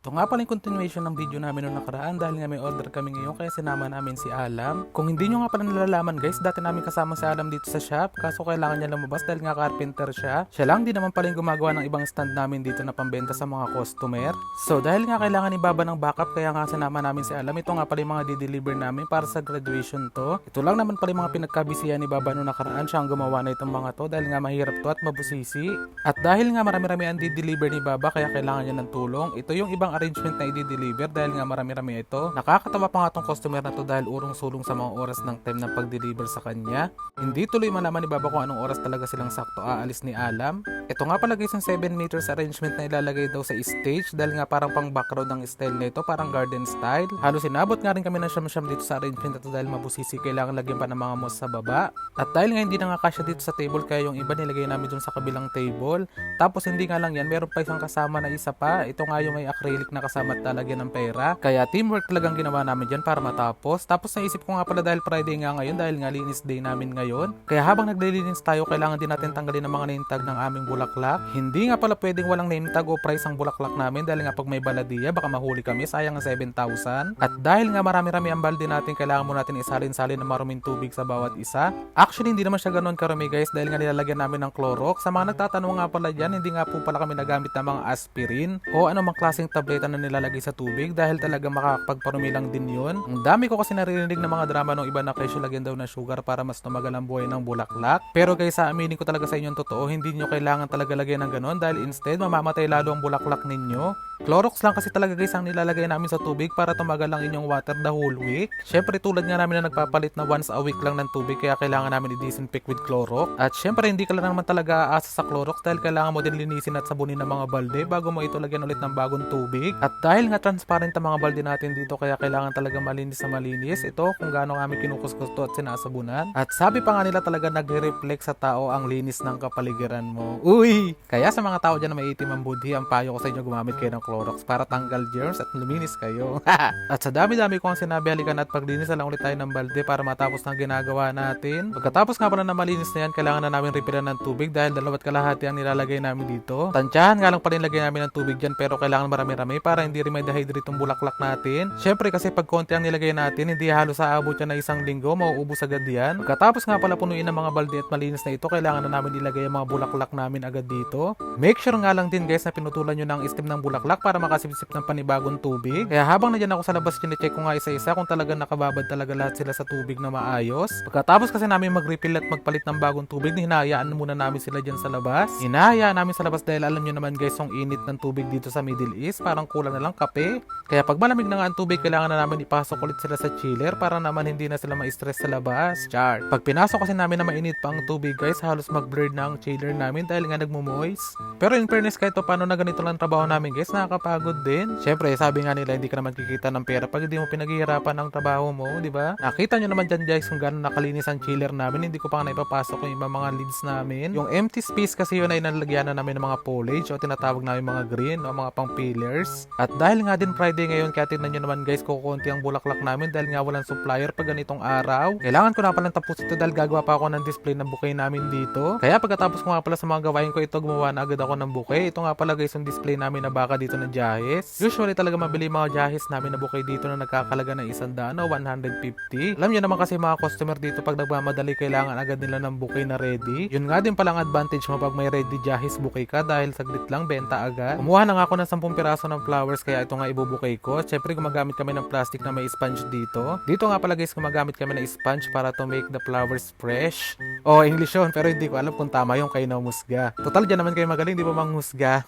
Ito nga pala yung continuation ng video namin noong nakaraan dahil nga may order kami ngayon kaya sinama namin si Alam. Kung hindi nyo nga pala nalalaman guys, dati namin kasama si Alam dito sa shop kaso kailangan niya lumabas dahil nga carpenter siya. Siya lang din naman pala yung gumagawa ng ibang stand namin dito na pambenta sa mga customer. So dahil nga kailangan ni Baba ng backup kaya nga sinama namin si Alam. Ito nga pala yung mga di-deliver namin para sa graduation to. Ito lang naman pala yung mga pinagkabisihan ni Baba noong nakaraan, siya ang gumawa na itong mga to dahil nga mahirap to at mabusisi. At dahil nga marami-rami ang di-deliver ni Baba kaya kailangan niya ng tulong. Ito yung ibang arrangement na i-deliver dahil nga marami-rami ito. Nakakatawa pa nga tong customer na to dahil urong-sulong sa mga oras ng time ng pag-deliver sa kanya. Hindi tuloy malaman ni Baba kung anong oras talaga silang sakto aalis ni Alam. Ito nga pala guys yung 7 meters arrangement na ilalagay daw sa stage dahil nga parang pang background ng style nito, parang garden style. Halos sinabot nga rin kami ng siyam-siyam dito sa arrangement na to dahil mabusisi, kailangan lagyan pa ng mga moss sa baba. At dahil nga hindi na nga kasya dito sa table kaya yung iba nilagay namin dun sa kabilang table. Tapos hindi nga lang yan, meron pa isang kasama na isa pa. Ito nga yung may acrylic na kasama at talagyan ng pera. Kaya teamwork talagang ginawa namin dyan para matapos. Tapos naisip ko nga pala dahil Friday nga ngayon, dahil nga linis day namin ngayon. Kaya habang naglilinis tayo, kailangan din natin tanggalin ang mga name tag ng aming bulaklak. Hindi nga pala pwedeng walang name tag o price ang bulaklak namin dahil nga pag may baladiya, baka mahuli kami, sayang ang 7,000. At dahil nga marami-rami ang balde natin, kailangan mo natin isalin-salin ng maruming tubig sa bawat isa. Actually, hindi naman siya ganoon karami guys dahil nga nilalagyan namin ng Clorox. Sa mga nagtatanong nga pala dyan, hindi nga po pala kami nagamit ng mga aspirin o anumang klaseng tableta na nilalagay sa tubig dahil talaga makakapagparumi lang din yun. Ang dami ko kasi naririnig ng mga drama ng iba na kesyo lagyan daw ng sugar para mas tumagal ang buhay ng bulaklak. Pero guys, sa aminin ko talaga sa inyo ang totoo, hindi nyo kailangan talaga lagyan ng ganon dahil instead mamamatay lalo ang bulaklak ninyo. Clorox lang kasi talaga guys ang nilalagay namin sa tubig para tumagal ang inyong water the whole week. Syempre tulad nga namin na nagpapalit na once a week lang ng tubig kaya kailangan namin i-disinfect with Clorox. At syempre hindi ka lang naman talaga aasa sa Clorox dahil kailangan mo din linisin at sabunin ng mga balde bago mo ito lagyan ulit ng bagong tubig. At dahil nga transparent ang mga balde natin dito kaya kailangan talaga malinis na malinis. Ito kung gaano kami kinukuskus to at sinasabunan. At sabi pa nga nila talaga nagre-reflect sa tao ang linis ng kapaligiran mo. Uy! Kaya sa mga tao dyan na may itim ang budhi, ang payo ko sa inyo gumamit kayo ng Clorox para tanggal germs at luminis kayo. At sa dami-dami ko ang sinabi, halika na at paglinis na lang ulit tayo ng balde para matapos ng ginagawa natin. Pagkatapos nga pala na malinis na yan, kailangan na namin refilan ng tubig dahil 2.5 ang nilalagay namin dito. Tansyahan nga lang pa rin lagay namin ng tubig dyan pero kailangan marami-rami para hindi rin may dehydrate yung bulaklak natin. Syempre kasi pag konti ang nilagay natin, hindi halos aabot yan na isang linggo, mauubos agad yan. Pagkatapos nga pala punuin ng mga balde at malinis na ito, kailangan na namin ilagay ang mga bulaklak namin agad dito. Make sure nga lang din guys na pinutulan nyo ng stem ng bulaklak para makasipsip ng panibagong tubig. Kaya habang nandiyan ako sa labas, chinecheck ko nga isa-isa kung talagang nakababad talaga lahat sila sa tubig na maayos. Pagkatapos kasi namin mag-refill at magpalit ng bagong tubig, hinahayaan muna namin sila dyan sa labas. Hinahayaan namin sa labas dahil alam nyo naman guys yung init ng tubig dito sa Middle East, parang kulang na lang kape. Kaya pag malamig na nga ang tubig, kailangan na namin ipasok ulit sila sa chiller para naman hindi na sila ma-stress sa labas. Char. Pag pinasok kasi namin na mainit pa ang tubig guys, halos mag-blur na ang chiller namin dahil nga nagmo-moist. Pero in fairness kahit pa paano na ganito lang trabaho namin guys, nakakapagod din. Syempre, sabi nga nila hindi ka naman kikita ng pera pag hindi mo pinaghihirapan ang trabaho mo, di ba? Nakita nyo naman dyan guys kung gano'n nakalinis ang chiller namin, hindi ko pa nga naipapasok yung ibang mga leads namin. Yung empty space kasi yun ay nalagyan na namin ng mga foliage o tinatawag namin mga green o mga pang pillars. At dahil nga din Friday ngayon, kaya tignan nyo naman guys, kukunti ang bulaklak namin dahil nga walang supplier pag ganitong araw. Kailangan ko na palang tapos ito dahil gagawa pa ako ng display ng bouquet namin dito. Kaya pagkatapos ko nga pala sa mga gawain ko ito, gumawa na agad ako ng bouquet. Ito nga pala guys yung display namin na baka dito na jahes. Usually talaga mabili mga jahes namin na bouquet dito na nagkakalaga ng 100 o 150. Alam nyo naman kasi mga customer dito pag nagmamadali kailangan agad nila ng bouquet na ready. Yun nga din palang advantage mo pag may ready jahes bouquet ka dahil saglit lang benta agad. Kumuha na nga ako ng 10 piraso ng flowers kaya ito nga ibubuquet ko. Syempre gumagamit kami ng plastic na may sponge dito. Dito nga pala guys gumagamit kami ng sponge para to make the flowers fresh. Oh, English yun pero hindi ko alam kung tama yung kayo na musga. Total dyan naman kayo magaling, di ba manghusga?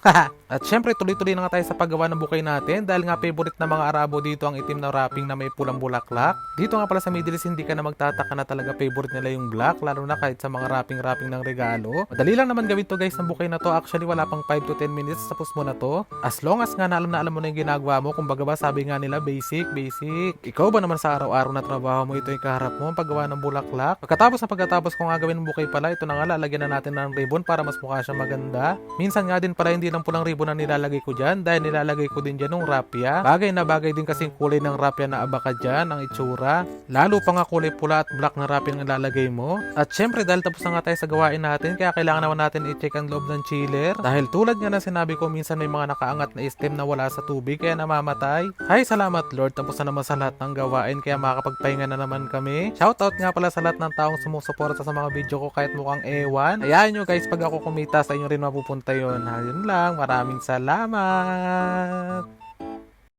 At syempre tuloy-tuloy na nga tayo sa paggawa ng bouquet natin dahil nga favorite na mga Arabo dito ang itim na wrapping na may pulang bulaklak. Dito nga pala sa Middle East hindi ka na magtataka na talaga favorite nila yung black lalo na kahit sa mga wrapping ng regalo. Madali lang naman gawin to guys ng bouquet na to. Actually wala pang 5 to 10 minutes tapos mo na to. As long as nga na alam mo na yung ginagawa mo kung Kumbaga ba sabi nga nila basic. Ikaw ba naman sa araw-araw na trabaho mo ito yung kaharap mo, paggawa ng bulaklak? Pagkatapos kung gagawin ng bouquet pala, ito na nga lalagyan na natin ng ribbon para mas mukha siya maganda. Minsan nga din pala hindi lang pulang ribbon ang nilalagay ko dyan dahil nilalagay ko din dyan ng rapia. Bagay na bagay din kasing kulay ng rapia na abaka dyan, ang itsura. Lalo pa nga kulay pula at black na rapia ang nilalagay mo. At syempre dahil tapos na nga tayo sa gawain natin, kaya kailangan naman natin i-check ang loob ng chiller. Dahil tulad nga na sinabi ko, minsan may mga nakaangat na stem na wala sa tubig kaya namamatay. Hay, salamat Lord, tapos na naman sa lahat ng gawain kaya makakapagpahinga na naman kami. Shoutout nga pala sa lahat ng taong sumusuporta sa mga video ko kahit mukhang ewan. Hayaan nyo guys, pag ako kumita sa inyo rin mapupunta yun. Yun lang, maraming salamat!